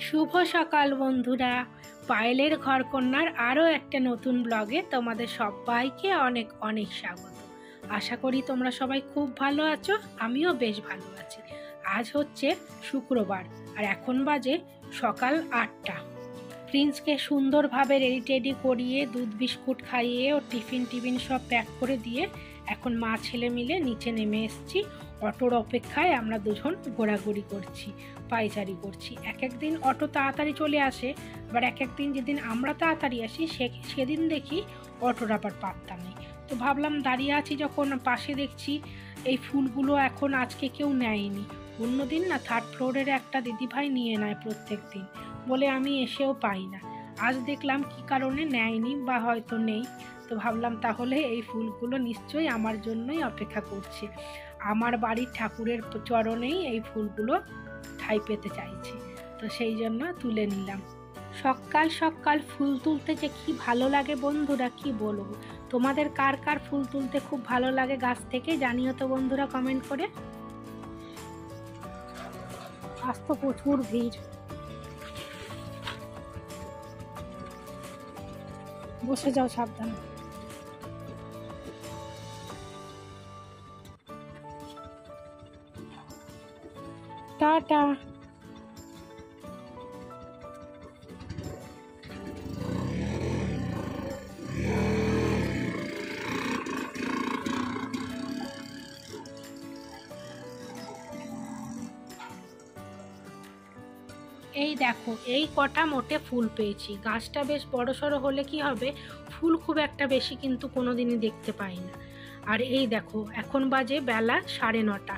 শুভ সকাল বন্ধুরা, পায়েলের ঘরকন্যার আরও একটা নতুন ব্লগে তোমাদের সবাইকে অনেক অনেক স্বাগত। আশা করি তোমরা সবাই খুব ভালো আছো, আমিও বেশ ভালো আছি। আজ হচ্ছে শুক্রবার আর এখন বাজে সকাল 8টা। প্রিন্সকে সুন্দরভাবে রেডি করিয়ে দুধ বিস্কুট খাইয়ে ও টিফিন সব প্যাক করে দিয়ে এখন মা ছেলে মিলে নিচে নেমে এসেছি। অটোর অপেক্ষায় আমরা দুজন ঘোরাঘুরি করছি, পায়চারি করছি। এক একদিন অটো তাড়াতাড়ি চলে আসে, আবার এক একদিন যেদিন আমরা তাড়াতাড়ি আসি সেদিন দেখি অটোর আবার পাত্তা নেই। তো ভাবলাম দাঁড়িয়ে আছি যখন, পাশে দেখছি এই ফুলগুলো এখন আজকে কেউ নেয়নি। অন্যদিন না 3rd ফ্লোরের একটা দিদিভাই নিয়ে নেয় প্রত্যেক দিন, বলে আমি এসেও পাই না। আজ দেখলাম কি কারণে নেয়নি বা হয়তো নেই। তো ভাবলাম তাহলে এই ফুলগুলো নিশ্চয়ই আমার জন্যই অপেক্ষা করছে। আমার বাড়ির ঠাকুরের চরণেই এই ফুলগুলো ঠাঁই পেতে চাইছে, তো সেই জন্য তুলে নিলাম। সকাল সকাল ফুল তুলতে যে কি ভালো লাগে বন্ধুরা, কি বলবো। তোমাদের কার কার ফুল তুলতে খুব ভালো লাগে গাছ থেকে জানিও তো বন্ধুরা কমেন্ট করে। আজ তো প্রচুর ভিড়, বসে যাও সাবধানে। টাটা। এই দেখো, এই কটা মোটে ফুল পেয়েছি। গাছটা বেশ বড়সড় হলে কি হবে, ফুল খুব একটা বেশি কিন্তু কোনোদিনই দেখতে পাই না। আর এই দেখো, এখন বাজে বেলা 9:30।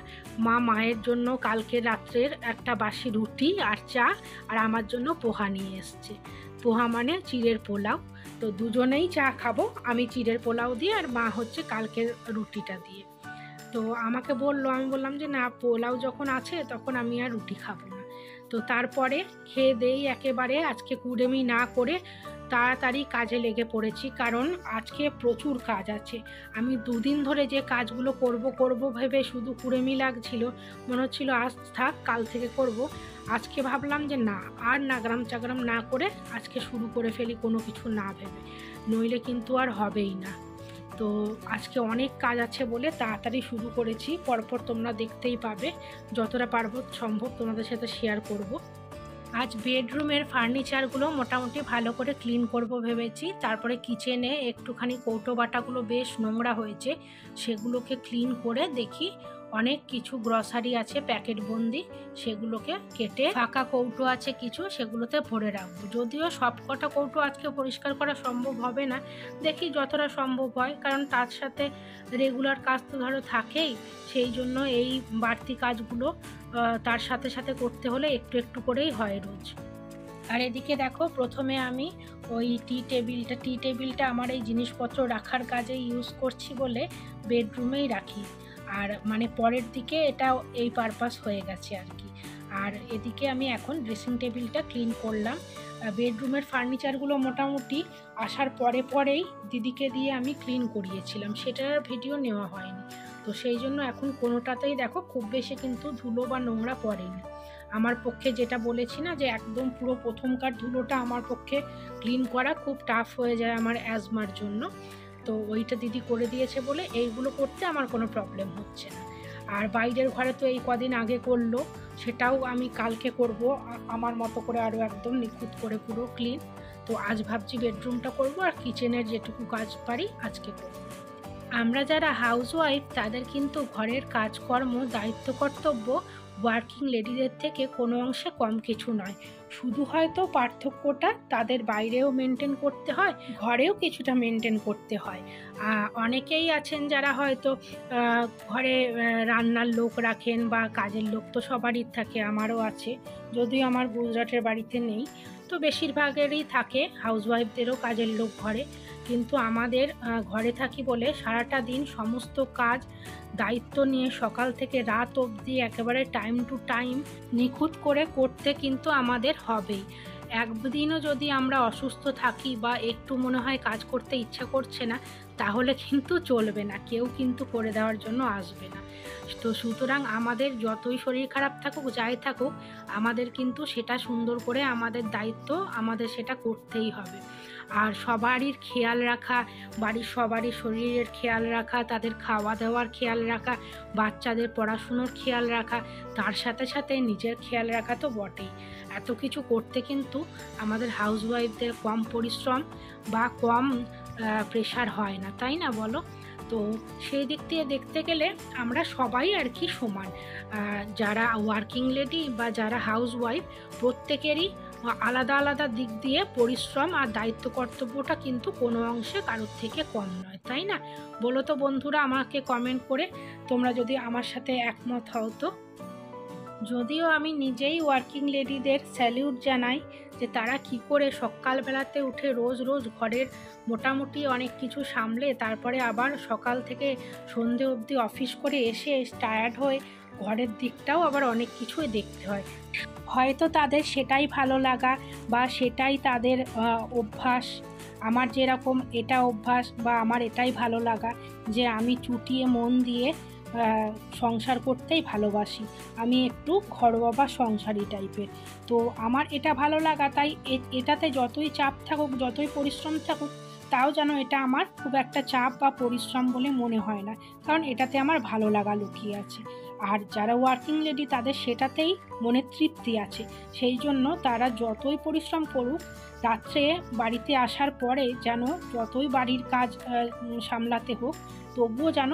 মায়ের জন্য কালকে রাত্রের একটা বাসি রুটি আর চা, আর আমার জন্য পোহা নিয়ে এসছে। পোহা মানে চিড়ের পোলাও। তো দুজনেই চা খাবো, আমি চিড়ের পোলাও দিয়ে আর মা হচ্ছে কালকের রুটিটা দিয়ে। তো আমাকে বললো, আমি বললাম যে না, পোলাও যখন আছে তখন আমি আর রুটি খাবো না। তো তারপরে খেয়ে দেই একেবারে, আজকে কুড়েমি না করে তাড়াতাড়ি কাজে লেগে পড়েছি, কারণ আজকে প্রচুর কাজ আছে। আমি দুদিন ধরে যে কাজগুলো করব ভেবে শুধু কুড়েমি লাগছিল, মনে হচ্ছিল আজ থাক, কাল থেকে করব। আজকে ভাবলাম যে না, আর নাগরাম চাগরাম না করে আজকে শুরু করে ফেলি, কোনো কিছু না ভেবে, নইলে কিন্তু আর হবেই না। তো আজকে অনেক কাজ আছে বলে তাড়াতাড়ি শুরু করেছি, পরপর তোমরা দেখতেই পাবে, যতটা পারবো সম্ভব তোমাদের সাথে শেয়ার করব। আজ বেডরুমের ফার্নিচারগুলো মোটামুটি ভালো করে ক্লিন করব ভেবেছি। তারপরে কিচেনে একটুখানি কৌটো বাটাগুলো বেশ নোংরা হয়েছে, সেগুলোকে ক্লিন করে দেখি অনেক কিছু গ্রসারি আছে প্যাকেট বন্দি, সেগুলোকে কেটে ফাঁকা কৌটো আছে কিছু, সেগুলোতে ভরে রাখবো। যদিও সব কটা কৌটো আজকে পরিষ্কার করা সম্ভব হবে না, দেখি যতটা সম্ভব হয়, কারণ তার সাথে রেগুলার কাজ তো ধরো থাকেই, সেই জন্য এই বাড়তি কাজগুলো তার সাথে সাথে করতে হলে একটু একটু করেই হয় রোজ। আর এদিকে দেখো, প্রথমে আমি ওই টি টেবিলটা আমার এই জিনিসপত্র রাখার কাজে ইউজ করছি বলে বেডরুমেই রাখি, আর মানে পরের দিকে এটা এই পারপাস হয়ে গেছে আর কি। আর এদিকে আমি এখন ড্রেসিং টেবিলটা ক্লিন করলাম। বেডরুমের ফার্নিচারগুলো মোটামুটি আসার পরেই দিদিকে দিয়ে আমি ক্লিন করিয়েছিলাম, সেটার ভিডিও নেওয়া হয়নি। তো সেই জন্য এখন কোনোটাতেই দেখো খুব বেশি কিন্তু ধুলো বা নোংরা পড়েনি। আমার পক্ষে যেটা বলেছি না, যে একদম পুরো প্রথমকার ধুলোটা আমার পক্ষে ক্লিন করা খুব টাফ হয়ে যায় আমার অ্যাজমার জন্য, তো ওইটা দিদি করে দিয়েছে বলে এইগুলো করতে আমার কোনো প্রবলেম হচ্ছে না। আর বাইরের ঘরে তো এই কদিন আগে করলো, সেটাও আমি কালকে করব আমার মতো করে, আরও একদম নিখুঁত করে পুরো ক্লিন। তো আজ ভাবছি বেডরুমটা করব, আর কিচেনের যেটুকু কাজ পারি আজকে করব। আমরা যারা হাউসওয়াইফ তাদের কিন্তু ঘরের কাজকর্ম, দায়িত্ব, কর্তব্য ওয়ার্কিং লেডিদের থেকে কোনো অংশে কম কিছু নয়। শুধু হয়তো পার্থক্যটা তাদের বাইরেও মেনটেন করতে হয়, ঘরেও কিছুটা মেনটেন করতে হয়। অনেকেই আছেন যারা হয়তো ঘরে রান্নার লোক রাখেন বা কাজের লোক তো সবারই থাকে, আমারও আছে, যদিও আমার গুজরাটের বাড়িতে নেই। তো বেশিরভাগেরই থাকে, হাউসওয়াইফদেরও কাজের লোক ঘরে। কিন্তু আমাদের ঘরে থাকি বলে সারাটা দিন সমস্ত কাজ দায়িত্ব নিয়ে সকাল থেকে রাত অবধি একেবারে টাইম টু টাইম নিখুঁত করে করতে কিন্তু আমাদের হবেই। একদিনও যদি আমরা অসুস্থ থাকি বা একটু মনে হয় কাজ করতে ইচ্ছা করছে না, তাহলে কিন্তু চলবে না, কেউ কিন্তু করে দেওয়ার জন্য আসবে না। তো সুতরাং আমাদের যতই শরীর খারাপ থাকুক, যাই থাকুক, আমাদের কিন্তু সেটা সুন্দর করে আমাদের দায়িত্ব, আমাদের সেটা করতেই হবে। আর সবারই খেয়াল রাখা, বাড়ির সবারই শরীরের খেয়াল রাখা, তাদের খাওয়া দাওয়ার খেয়াল রাখা, বাচ্চাদের পড়াশুনোর খেয়াল রাখা, তার সাথে সাথে নিজের খেয়াল রাখা তো বটেই। এত কিছু করতে কিন্তু আমাদের হাউসওয়াইফদের কম পরিশ্রম বা কম প্রেশার হয় না, তাই না বলো? তো সেই দিক দিয়ে দেখতে গেলে আমরা সবাই আর কি সমান। যারা ওয়ার্কিং লেডি বা যারা হাউসওয়াইফ, প্রত্যেকেরই আলাদা আলাদা দিক দিয়ে পরিশ্রম আর দায়িত্ব কর্তব্যটা কিন্তু কোনো অংশে কারোর থেকে কম নয়, তাই না? বলো তো বন্ধুরা, আমাকে কমেন্ট করে তোমরা যদি আমার সাথে একমত হও তো। যদিও আমি নিজেই ওয়ার্কিং লেডিদের স্যালিউট জানাই যে তারা কি করে সকালবেলাতে উঠে রোজ রোজ ঘরের মোটামুটি অনেক কিছু সামলে তারপরে আবার সকাল থেকে সন্ধে অবধি অফিস করে এসে টায়ার্ড হয়ে ঘরের দিকটাও আবার অনেক কিছুই দেখতে হয়। হয়তো তাদের সেটাই ভালো লাগা বা সেটাই তাদের অভ্যাস। আমার যেরকম এটা অভ্যাস বা আমার এটাই ভালো লাগা যে আমি চুটিয়ে মন দিয়ে সংসার করতেই ভালোবাসি। আমি একটু ঘরোয়া বা সংসারী টাইপের। তো আমার এটা ভালো লাগা, তাই এটাতে যতই চাপ থাকুক, যতই পরিশ্রম থাকুক, তাও যেন এটা আমার খুব একটা চাপ বা পরিশ্রম বলে মনে হয় না, কারণ এটাতে আমার ভালো লাগা লুকিয়ে আছে। আর যারা ওয়ার্কিং লেডি তাদের সেটাতেই মনে তৃপ্তি আছে, সেই জন্য তারা যতই পরিশ্রম করুক, রাত্রে বাড়িতে আসার পরে যেন যতই বাড়ির কাজ সামলাতে হোক, তবুও যেন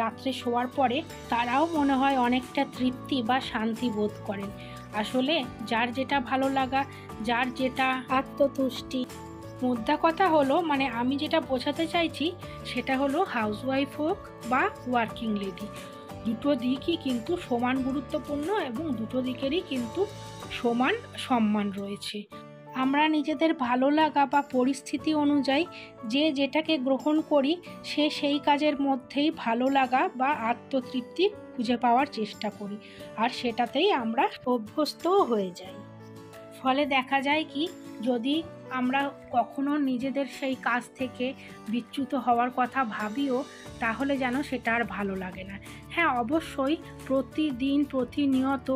রাত্রে শোয়ার পরে তারাও মনে হয় অনেকটা তৃপ্তি বা শান্তি বোধ করেন। আসলে যার যেটা ভালো লাগা, যার যেটা আত্মতুষ্টি, মোদ্দা কথা হলো, মানে আমি যেটা বোঝাতে চাইছি সেটা হলো হাউসওয়াইফ হোক বা ওয়ার্কিং লেডি, দুটো দিকই কিন্তু সমান গুরুত্বপূর্ণ এবং দুটো দিকেরই কিন্তু সমান সম্মান রয়েছে। আমরা নিজেদের ভালো লাগা বা পরিস্থিতি অনুযায়ী যে যেটাকে গ্রহণ করি, সে সেই কাজের মধ্যেই ভালো লাগা বা আত্মতৃপ্তি খুঁজে পাওয়ার চেষ্টা করি, আর সেটাতেই আমরা অভ্যস্তও হয়ে যাই। ফলে দেখা যায় কি, যদি আমরা কখনো নিজেদের সেই কাজ থেকে বিচ্যুত হওয়ার কথা ভাবিও, তাহলে যেন সেটা আর ভালো লাগে না। হ্যাঁ, অবশ্যই প্রতিদিন প্রতিনিয়ত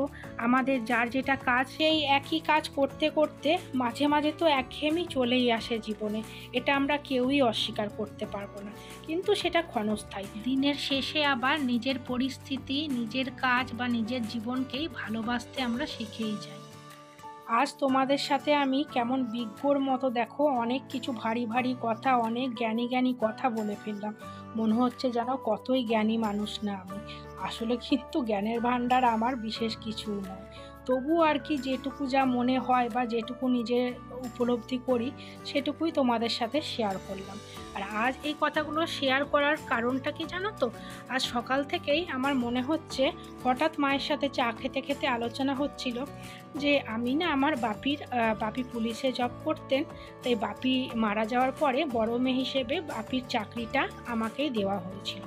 আমাদের যার যেটা কাজ, সেই একই কাজ করতে করতে মাঝে মাঝে তো একঘেয়েমি চলেই আসে জীবনে, এটা আমরা কেউই অস্বীকার করতে পারবো না। কিন্তু সেটা ক্ষণস্থায়ী। দিনের শেষে আবার নিজের পরিস্থিতি, নিজের কাজ বা নিজের জীবনকেই ভালোবাসতে আমরা শিখেই যাই। আজ তোমাদের সাথে আমি কেমন বিজ্ঞর মতো দেখো অনেক কিছু ভারী ভারী কথা, অনেক জ্ঞানী জ্ঞানী কথা বলে ফেললাম। মনে হচ্ছে যেন কতই জ্ঞানী মানুষ না আমি। আসলে কিন্তু জ্ঞানের ভাণ্ডার আমার বিশেষ কিছু নয়, তবু আর কি যেটুকু যা মনে হয় বা যেটুকু নিজে উপলব্ধি করি সেটুকুই তোমাদের সাথে শেয়ার করলাম। আর আজ এই কথাগুলো শেয়ার করার কারণটা কি জানো তো? আজ সকাল থেকেই আমার মনে হচ্ছে, হঠাৎ মায়ের সাথে চা খেতে খেতে আলোচনা হচ্ছিল যে আমি না, আমার বাপি পুলিশে জব করতেন, তাই বাপি মারা যাওয়ার পরে বড় মেয়ে হিসেবে বাপির চাকরিটা আমাকেই দেওয়া হয়েছিল।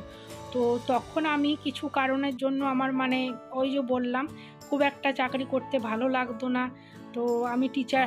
তো তখন আমি কিছু কারণের জন্য আমার ওই যে বললাম, খুব একটা চাকরি করতে ভালো লাগতো না। তো আমি টিচার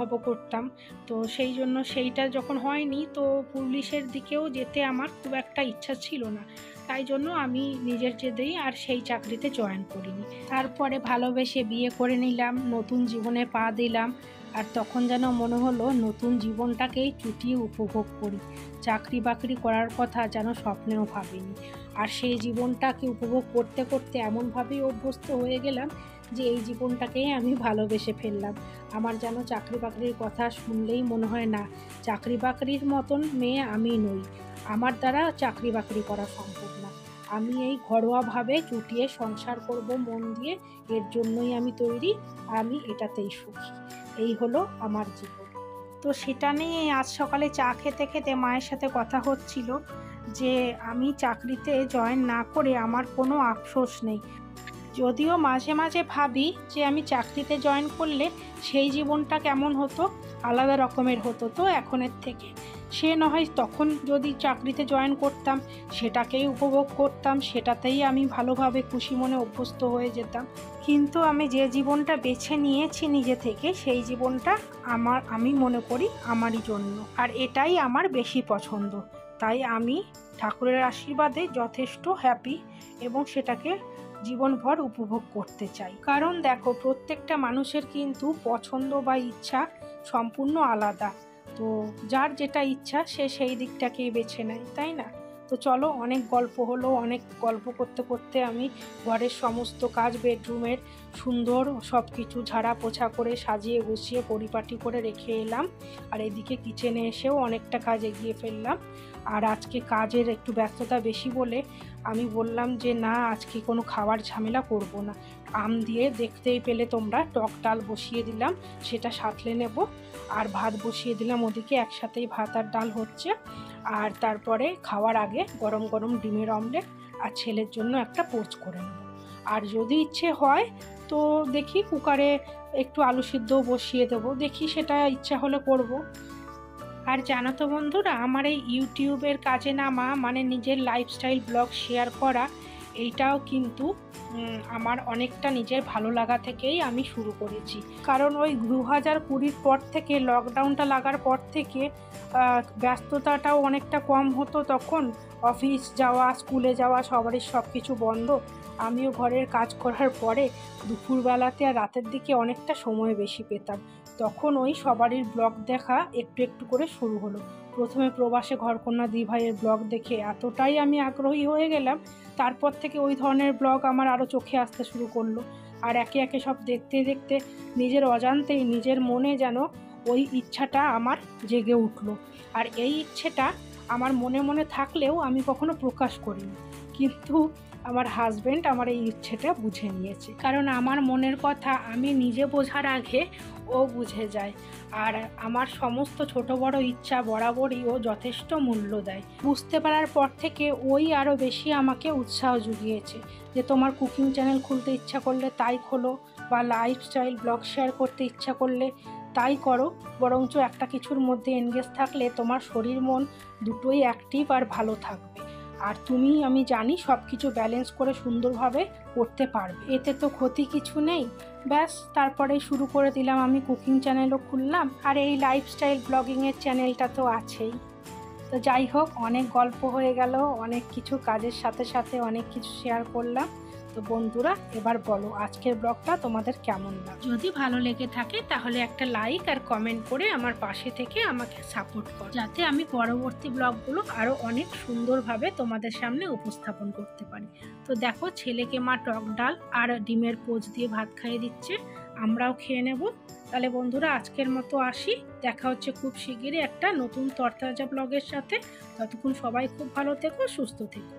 হব করতাম। তো সেই জন্য সেইটা যখন হয়নি, তো পুলিশের দিকেও যেতে আমার খুব একটা ইচ্ছা ছিল না, তাই জন্য আমি নিজের জেদেই আর সেই চাকরিতে জয়েন করিনি। তারপরে ভালোবেসে বিয়ে করে নিলাম, নতুন জীবনে পা দিলাম, আর তখন যেন মনে হলো নতুন জীবনটাকেই চুটিয়ে উপভোগ করি। চাকরি বাকরি করার কথা যেন স্বপ্নেও ভাবিনি। আর সেই জীবনটাকে উপভোগ করতে করতে এমনভাবেই অভ্যস্ত হয়ে গেলাম যে এই জীবনটাকেই আমি ভালোবেসে ফেললাম। আমার যেন চাকরি বাকরির কথা শুনলেই মনে হয় না, চাকরি বাকরির মতন মেয়ে আমি নই, আমার দ্বারা চাকরি বাকরি করা সম্ভব না। আমি এই ঘরোয়াভাবে চুটিয়ে সংসার করব মন দিয়ে, এর জন্যই আমি তৈরি, আমি এটাতেই সুখী। এই হলো আমার জীবন। তো সেটা নিয়ে আজ সকালে চা খেতে খেতে মায়ের সাথে কথা হচ্ছিল যে আমি চাকরিতে জয়েন না করে আমার কোনো আফসোস নেই। যদিও মাঝে মাঝে ভাবি যে আমি চাকরিতে জয়েন করলে সেই জীবনটা কেমন হতো, আলাদা রকমের হতো তো এখনের থেকে। সে না হয় তখন যদি চাকরিতে জয়েন করতাম সেটাকেই উপভোগ করতাম, সেটাতেই আমি ভালোভাবে খুশি মনে অভ্যস্ত হয়ে যেতাম। কিন্তু আমি যে জীবনটা বেছে নিয়েছি নিজে থেকে, সেই জীবনটা আমি মনে করি আমারই জন্য, আর এটাই আমার বেশি পছন্দ। তাই আমি ঠাকুরের আশীর্বাদে যথেষ্ট হ্যাপি এবং সেটাকে জীবনভর উপভোগ করতে চাই। কারণ দেখো, প্রত্যেকটা মানুষের কিন্তু পছন্দ বা ইচ্ছা সম্পূর্ণ আলাদা। তো যার যেটা ইচ্ছা সে সেই দিকটাকেই বেছে নেয়, তাই না? তো চলো, অনেক গল্প হলো। অনেক গল্প করতে করতে আমি ঘরের সমস্ত কাজ, বেডরুমের সুন্দর সব কিছু ঝাড়া পোছা করে সাজিয়ে গুছিয়ে পরিপাটি করে রেখে এলাম। আর এদিকে কিচেনে এসেও অনেকটা কাজ এগিয়ে ফেললাম। আর আজকে কাজের একটু ব্যস্ততা বেশি বলে আমি বললাম যে না, আজকে কোনো খাবার ঝামেলা করব না। আম দিয়ে দেখতেই পেলে তোমরা, টক ডাল বসিয়ে দিলাম, সেটা সাঁতলে নেব। আর ভাত বসিয়ে দিলাম ওদিকে, একসাথেই ভাত আর ডাল হচ্ছে। আর তারপরে খাওয়ার আগে গরম গরম ডিমের অমলেট আর ছেলের জন্য একটা পোচ করে নেব। আর যদি ইচ্ছে হয় তো দেখি কুকারে একটু আলু সিদ্ধও বসিয়ে দেবো, দেখি সেটা ইচ্ছা হলে করব। আর জানো তো বন্ধুরা, আমার এই ইউটিউবের কাজে নামা মানে নিজের লাইফস্টাইল ব্লগ শেয়ার করা, এইটাও কিন্তু আমার অনেকটা নিজের ভালো লাগা থেকেই আমি শুরু করেছি। কারণ ওই 2020 পর থেকে, লকডাউনটা লাগার পর থেকে ব্যস্ততাটাও অনেকটা কম হতো। তখন অফিস যাওয়া, স্কুলে যাওয়া, সবারই সব কিছু বন্ধ। আমিও ঘরের কাজ করার পরে দুপুরবেলাতে আর রাতের দিকে অনেকটা সময় বেশি পেতাম। তখন ওই সবারই ব্লগ দেখা একটু একটু করে শুরু হলো। প্রথমে প্রবাসে ঘরকন্যা দি ভাইয়ের ব্লগ দেখে এতটাই আমি আগ্রহী হয়ে গেলাম, তারপর থেকে ওই ধরনের ব্লগ আমার আরও চোখে আসতে শুরু করলো। আর একে একে সব দেখতে দেখতে নিজের অজান্তেই নিজের মনে যেন ওই ইচ্ছাটা আমার জেগে উঠলো। আর এই ইচ্ছেটা আমার মনে মনে থাকলেও আমি কখনো প্রকাশ করিনি, কিন্তু আমার হাজব্যান্ড আমার এই ইচ্ছেটা বুঝে নিয়েছে। কারণ আমার মনের কথা আমি নিজে বোঝার আগে ও বুঝে যায়। আর আমার সমস্ত ছোট বড় ইচ্ছা বরাবরই ও যথেষ্ট মূল্য দেয়। বুঝতে পারার পর থেকে ওই আরও বেশি আমাকে উৎসাহ জুগিয়েছে যে তোমার কুকিং চ্যানেল খুলতে ইচ্ছা করলে তাই খোলো, বা লাইফস্টাইল ব্লগ শেয়ার করতে ইচ্ছা করলে তাই করো। বরঞ্চ একটা কিছুর মধ্যে এনগেজ থাকলে তোমার শরীর মন দুটোই অ্যাক্টিভ আর ভালো থাকবে। আর তুমি, আমি জানি, সব কিছু ব্যালেন্স করে সুন্দরভাবে করতে পারবে, এতে তো ক্ষতি কিছু নেই। ব্যাস, তারপরে শুরু করে দিলাম, আমি কুকিং চ্যানেলও খুললাম, আর এই লাইফস্টাইল ব্লগিংয়ের চ্যানেলটা তো আছেই। তো যাই হোক, অনেক গল্প হয়ে গেল, অনেক কিছু কাজের সাথে সাথে অনেক কিছু শেয়ার করলাম। তো বন্ধুরা, এবার বলো আজকের ব্লগটা তোমাদের কেমন লাগে। যদি ভালো লেগে থাকে তাহলে একটা লাইক আর কমেন্ট করে আমার পাশে থেকে আমাকে সাপোর্ট করো, যাতে আমি পরবর্তী ব্লগগুলো আরও অনেক সুন্দরভাবে তোমাদের সামনে উপস্থাপন করতে পারি। তো দেখো, ছেলেকে মা টক ডাল আর ডিমের পোচ দিয়ে ভাত খাইয়ে দিচ্ছে, আমরাও খেয়ে নেব। তাহলে বন্ধুরা, আজকের মতো আসি। দেখা হচ্ছে খুব শিগগিরই একটা নতুন তরতাজা ব্লগের সাথে। ততক্ষণ সবাই খুব ভালো থেকো, সুস্থ থেকো।